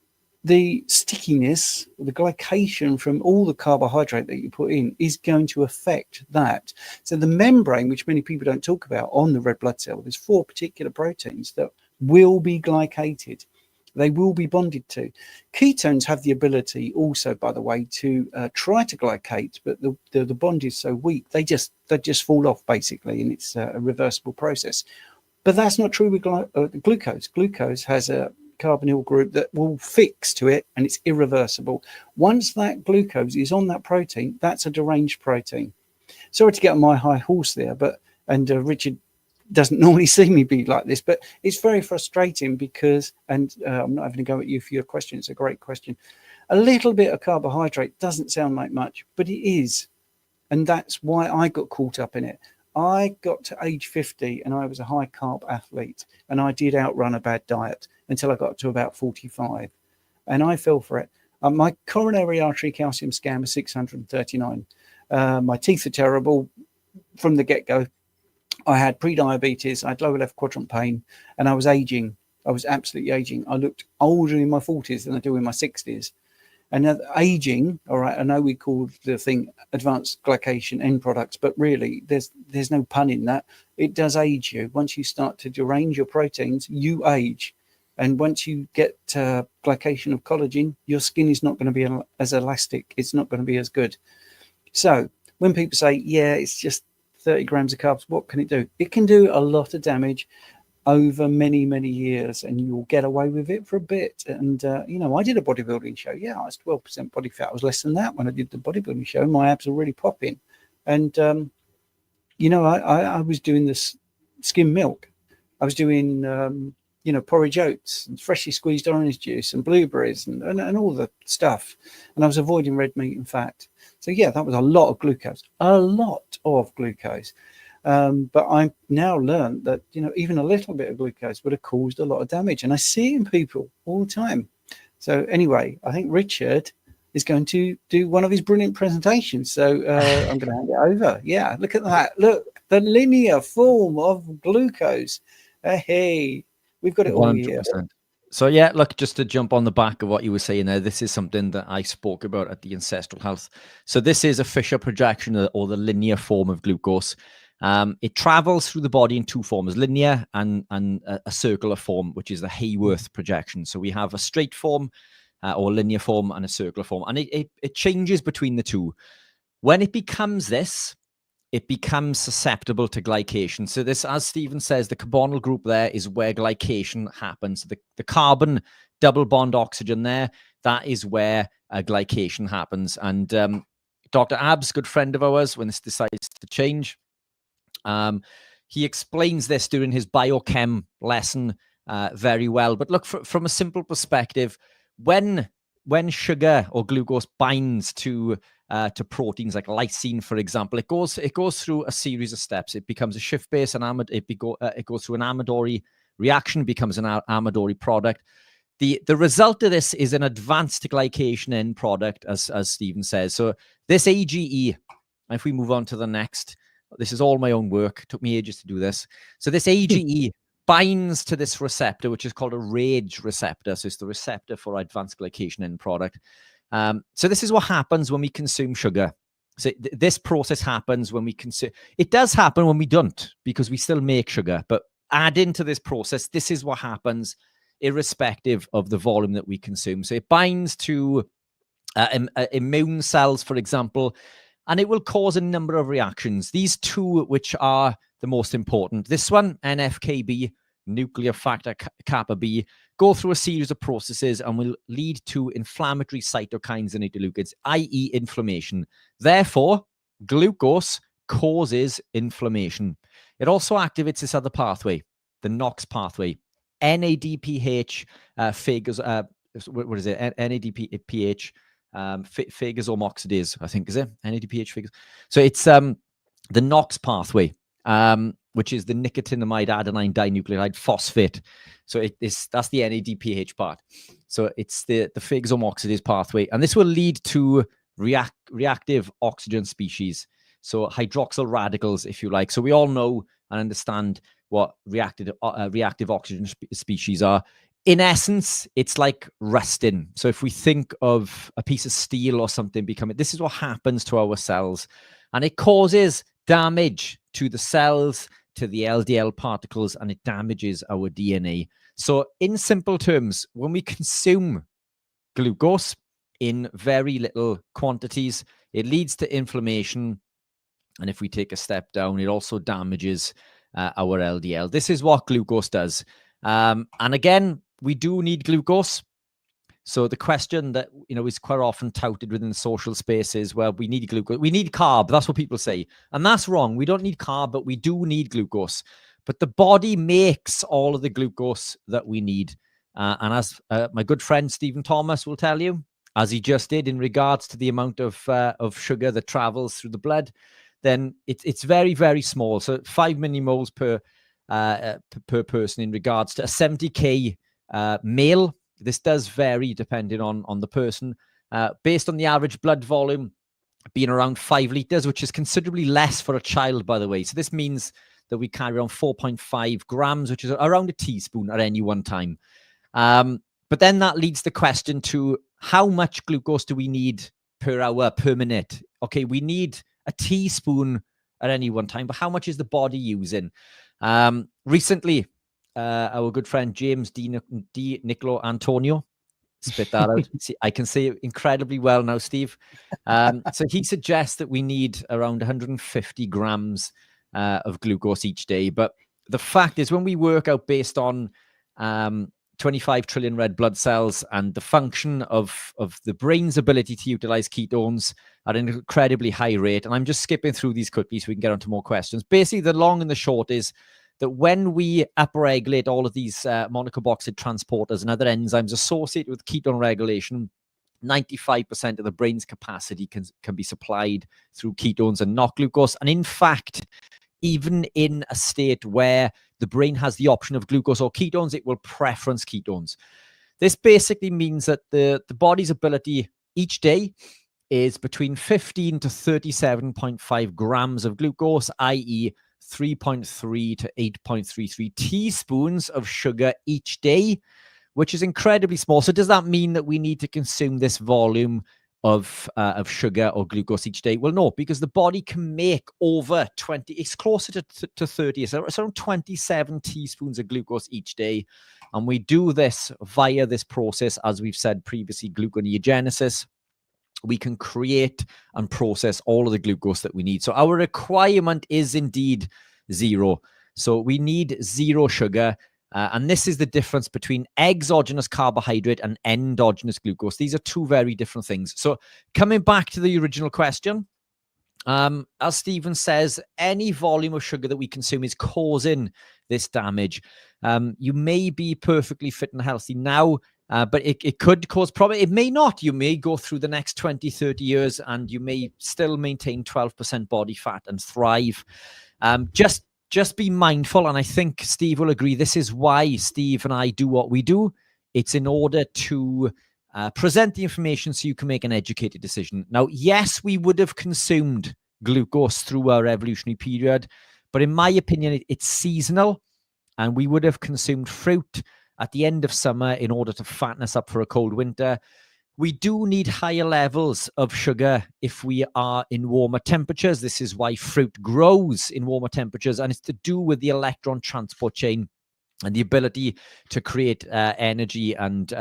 the stickiness, the glycation from all the carbohydrate that you put in is going to affect that. So the membrane, which many people don't talk about on the red blood cell, there's 4 particular proteins that will be glycated. They will be bonded to. Ketones have the ability also, by the way, to try to glycate, but the bond is so weak, they just fall off basically, and it's a reversible process. But that's not true with glucose. Glucose has a carbonyl group that will fix to it, and it's irreversible. Once that glucose is on that protein, that's a deranged protein. Sorry to get on my high horse there, but Richard doesn't normally see me be like this, but it's very frustrating because, and I'm not having to go at you for your question, it's a great question. A little bit of carbohydrate doesn't sound like much, but it is. And that's why I got caught up in it. I got to age 50 and I was a high carb athlete, and I did outrun a bad diet until I got to about 45, and I fell for it. My coronary artery calcium scan was 639. My teeth are terrible from the get-go. I had pre-diabetes, I had lower left quadrant pain, and I was aging. I was absolutely aging. I looked older in my 40s than I do in my 60s. And aging, all right, I know we call the thing advanced glycation end products, but really there's no pun in that. It does age you. Once you start to derange your proteins, you age. And once you get glycation of collagen, your skin is not going to be as elastic. It's not going to be as good. So when people say, yeah, it's just 30 grams of carbs, what can it do? It can do a lot of damage over many, many years, and you'll get away with it for a bit. And, I did a bodybuilding show. Yeah, I was 12% body fat. I was less than that when I did the bodybuilding show. My abs were really popping. And, I was doing this skim milk. I was doing, porridge oats and freshly squeezed orange juice and blueberries and all the stuff. And I was avoiding red meat and fat. So, yeah, that was a lot of glucose. But I've now learned that, even a little bit of glucose would have caused a lot of damage. And I see it in people all the time. So anyway, I think Richard is going to do one of his brilliant presentations. So I'm going to hand it over. Yeah, look at that. Look, the linear form of glucose. Hey, we've got it all 100%. Here. So yeah, look, just to jump on the back of what you were saying there, this is something that I spoke about at the Ancestral Health. So this is a Fisher projection, or the linear form of glucose. It travels through the body in 2 forms, linear and a circular form, which is the Haworth projection. So we have a straight form or linear form and a circular form, and it changes between the two. When it becomes this, it becomes susceptible to glycation. So this, as Stephen says, the carbonyl group there is where glycation happens. The carbon double bond oxygen there, that is where glycation happens. And Dr. Abs, good friend of ours, when this decides to change, he explains this during his biochem lesson very well. But look, from a simple perspective, when sugar or glucose binds to proteins like lysine, for example, it goes through a series of steps. It becomes a shift base, and it goes through an Amadori reaction, becomes an Amadori product. The result of this is an advanced glycation end product, as Stephen says. So this AGE, if we move on to the next. This is all my own work. It took me ages to do this. So this AGE binds to this receptor, which is called a RAGE receptor. So it's the receptor for advanced glycation end product. So this is what happens when we consume sugar. So this process happens when we consume. It does happen when we don't, because we still make sugar. But add into this process, this is what happens irrespective of the volume that we consume. So it binds to immune cells, for example, and it will cause a number of reactions. These 2, which are the most important. This one, NFKB, nuclear factor kappa B, go through a series of processes and will lead to inflammatory cytokines and interleukins, i.e. inflammation. Therefore, glucose causes inflammation. It also activates this other pathway, the NOx pathway. NADPH figures, what is it? NADPH phagosome oxidase, I think, is it? NADPH figures. So it's the NOx pathway, which is the nicotinamide adenine dinucleotide phosphate. So that's the NADPH part. So it's the phagosome oxidase pathway, and this will lead to reactive oxygen species. So hydroxyl radicals, if you like. So we all know and understand what reactive oxygen species are. In essence, it's like rusting. So if we think of a piece of steel or something becoming, this is what happens to our cells. And it causes damage to the cells, to the LDL particles, and it damages our DNA. So in simple terms, when we consume glucose in very little quantities, it leads to inflammation. And if we take a step down, it also damages our LDL. This is what glucose does. And again, we do need glucose. So the question that is quite often touted within the social space is, well, we need glucose. We need carb. That's what people say. And that's wrong. We don't need carb, but we do need glucose. But the body makes all of the glucose that we need. And as my good friend Stephen Thomas will tell you, as he just did in regards to the amount of sugar that travels through the blood, then it's very, very small. So 5 millimoles per person in regards to a 70K male. This does vary depending on the person. Based on the average blood volume being around 5 liters, which is considerably less for a child, by the way. So this means that we carry around 4.5 grams, which is around a teaspoon at any one time. But then that leads the question to how much glucose do we need per hour, per minute? Okay, we need a teaspoon at any one time, but how much is the body using? Recently, our good friend James D. Nicolo Antonio, spit that out. See, I can say it incredibly well now, Steve. So he suggests that we need around 150 grams of glucose each day. But the fact is, when we work out based on 25 trillion red blood cells and the function of the brain's ability to utilize ketones at an incredibly high rate, and I'm just skipping through these quickly so we can get onto more questions. Basically, the long and the short is that when we upregulate all of these monocarboxyl transporters and other enzymes associated with ketone regulation, 95% of the brain's capacity can be supplied through ketones and not glucose. And in fact, even in a state where the brain has the option of glucose or ketones, it will preference ketones. This basically means that the body's ability each day is between 15 to 37.5 grams of glucose, i.e. 3.3 to 8.33 teaspoons of sugar each day, which is incredibly small. So does that mean that we need to consume this volume of sugar or glucose each day? Well, no, because the body can make over 20, it's closer to 30, so it's around 27 teaspoons of glucose each day. And we do this via this process, as we've said previously, gluconeogenesis. We can create and process all of the glucose that we need. So our requirement is indeed zero. So we need zero sugar. And this is the difference between exogenous carbohydrate and endogenous glucose. These are two very different things. So coming back to the original question, as Stephen says, any volume of sugar that we consume is causing this damage. You may be perfectly fit and healthy now, but it could cause problem. It may not. You may go through the next 20, 30 years and you may still maintain 12% body fat and thrive. Just be mindful. And I think Steve will agree. This is why Steve and I do what we do. It's in order to present the information so you can make an educated decision. Now, yes, we would have consumed glucose through our evolutionary period, but in my opinion, it's seasonal, and we would have consumed fruit at the end of summer in order to fatten us up for a cold winter. We do need higher levels of sugar if we are in warmer temperatures. This is why fruit grows in warmer temperatures, and it's to do with the electron transport chain and the ability to create energy and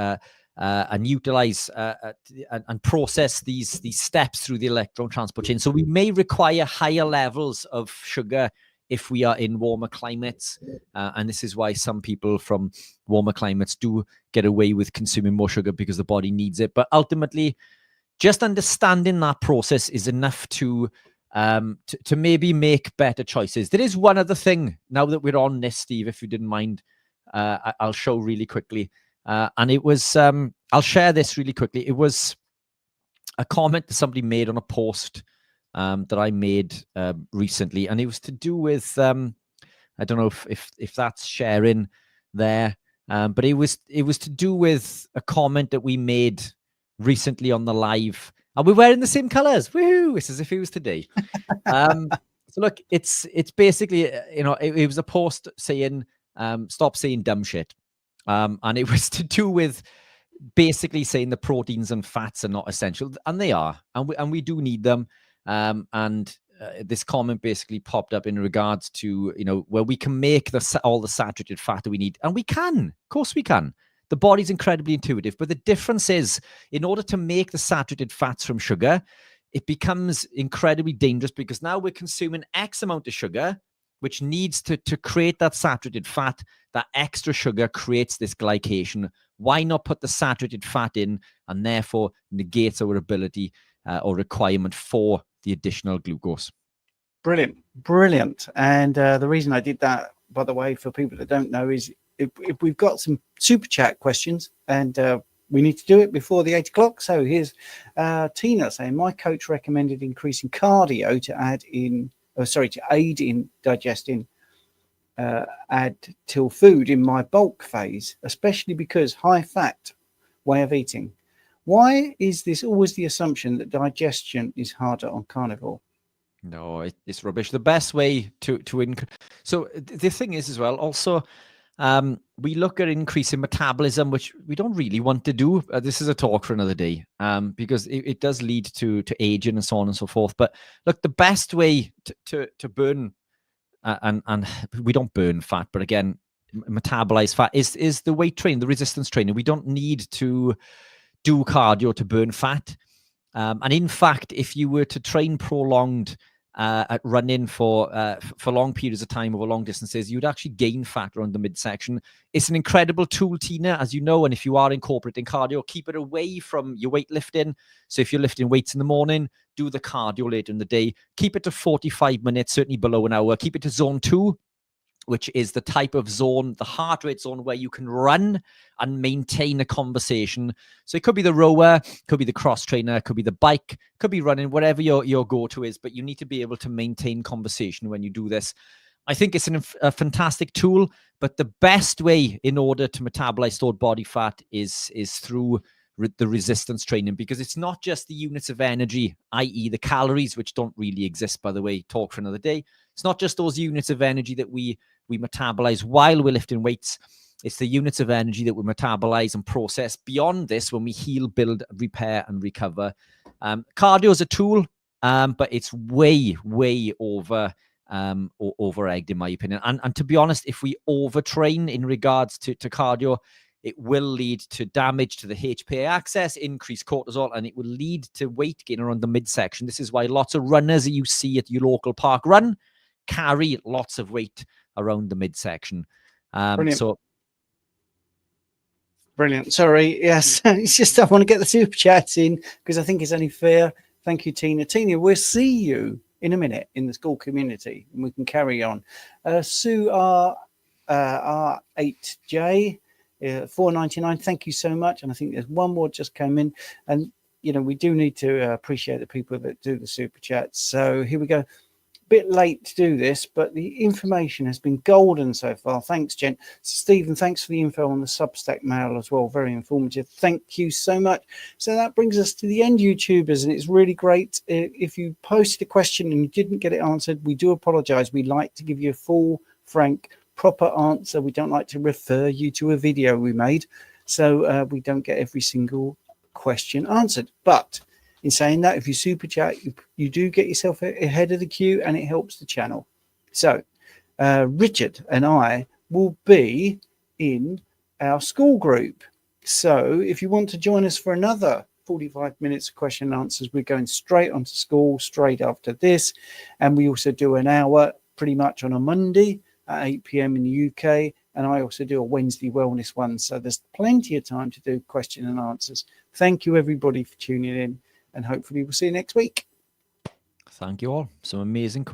utilize and process these steps through the electron transport chain. So we may require higher levels of sugar if we are in warmer climates. And this is why some people from warmer climates do get away with consuming more sugar, because the body needs it. But ultimately, just understanding that process is enough to maybe make better choices. There is one other thing, now that we're on this, Steve, if you didn't mind, I'll show really quickly. And it was, I'll share this really quickly. It was a comment that somebody made on a post that I made recently, and it was to do with I don't know if that's sharing there, but it was to do with a comment that we made recently on the live, And we're wearing the same colors. Woohoo! It's as if it was today. So look, it's basically, it was a post saying, stop saying dumb shit. And it was to do with basically saying the proteins and fats are not essential, and they are, and we do need them. This comment basically popped up in regards to, where we can make all the saturated fat that we need, and we can. Of course we can. The body's incredibly intuitive, but the difference is, in order to make the saturated fats from sugar, it becomes incredibly dangerous, because now we're consuming X amount of sugar, which needs to create that saturated fat. That extra sugar creates this glycation. Why not put the saturated fat in, and therefore negates our ability or requirement for the additional glucose? Brilliant. And the reason I did that, by the way, for people that don't know, is if we've got some super chat questions, and we need to do it before the 8 o'clock. So here's Tina saying, my coach recommended increasing cardio to aid in digesting add till food in my bulk phase, especially because high fat way of eating. Why is this always the assumption that digestion is harder on carnivore? No, it's rubbish. The best way to so the thing is as well, also, we look at increasing metabolism, which we don't really want to do. This is a talk for another day, because it does lead to aging and so on and so forth. But look, the best way to burn, and we don't burn fat, but again, metabolize fat is the weight training, the resistance training. We don't need to do cardio to burn fat. And in fact, if you were to train prolonged at running for long periods of time over long distances, you'd actually gain fat around the midsection. It's an incredible tool, Tina, as you know. And if you are incorporating cardio, keep it away from your weightlifting. So if you're lifting weights in the morning, do the cardio later in the day. Keep it to 45 minutes, certainly below an hour. Keep it to zone 2, which is the type of zone, the heart rate zone, where you can run and maintain a conversation. So it could be the rower, could be the cross trainer, could be the bike, could be running, whatever your go-to is, but you need to be able to maintain conversation when you do this. I think it's a fantastic tool, but the best way in order to metabolize stored body fat is through the resistance training, because it's not just the units of energy, i.e. the calories, which don't really exist, by the way, talk for another day. It's not just those units of energy that we metabolize while we're lifting weights. It's the units of energy that we metabolize and process beyond this when we heal, build, repair, and recover. Cardio is a tool, but it's way over-egged, in my opinion. And to be honest, if we overtrain in regards to cardio, it will lead to damage to the HPA axis, increased cortisol, and it will lead to weight gain around the midsection. This is why lots of runners that you see at your local park run carry lots of weight around the midsection. Brilliant. Sorry. Yes. It's just, I want to get the super chats in because I think it's only fair. Thank you, Tina. Tina, we'll see you in a minute in the school community and we can carry on. Sue R8J, $4.99. Thank you so much. And I think there's one more just came in. And, we do need to appreciate the people that do the super chats. So here we go. Bit late to do this, but the information has been golden so far. Thanks, Jen. Stephen, thanks for the info on the Substack mail as well. Very informative. Thank you so much. So that brings us to the end, YouTubers, and it's really great. If you posted a question and you didn't get it answered, we do apologize. We like to give you a full, frank, proper answer. We don't like to refer you to a video we made, so we don't get every single question answered. But in saying that, if you super chat, you do get yourself ahead of the queue and it helps the channel. So Richard and I will be in our school group. So if you want to join us for another 45 minutes of question and answers, we're going straight onto school straight after this. And we also do an hour pretty much on a Monday at 8 p.m. in the UK. And I also do a Wednesday wellness one. So there's plenty of time to do question and answers. Thank you, everybody, for tuning in. And hopefully we'll see you next week. Thank you all. Some amazing questions.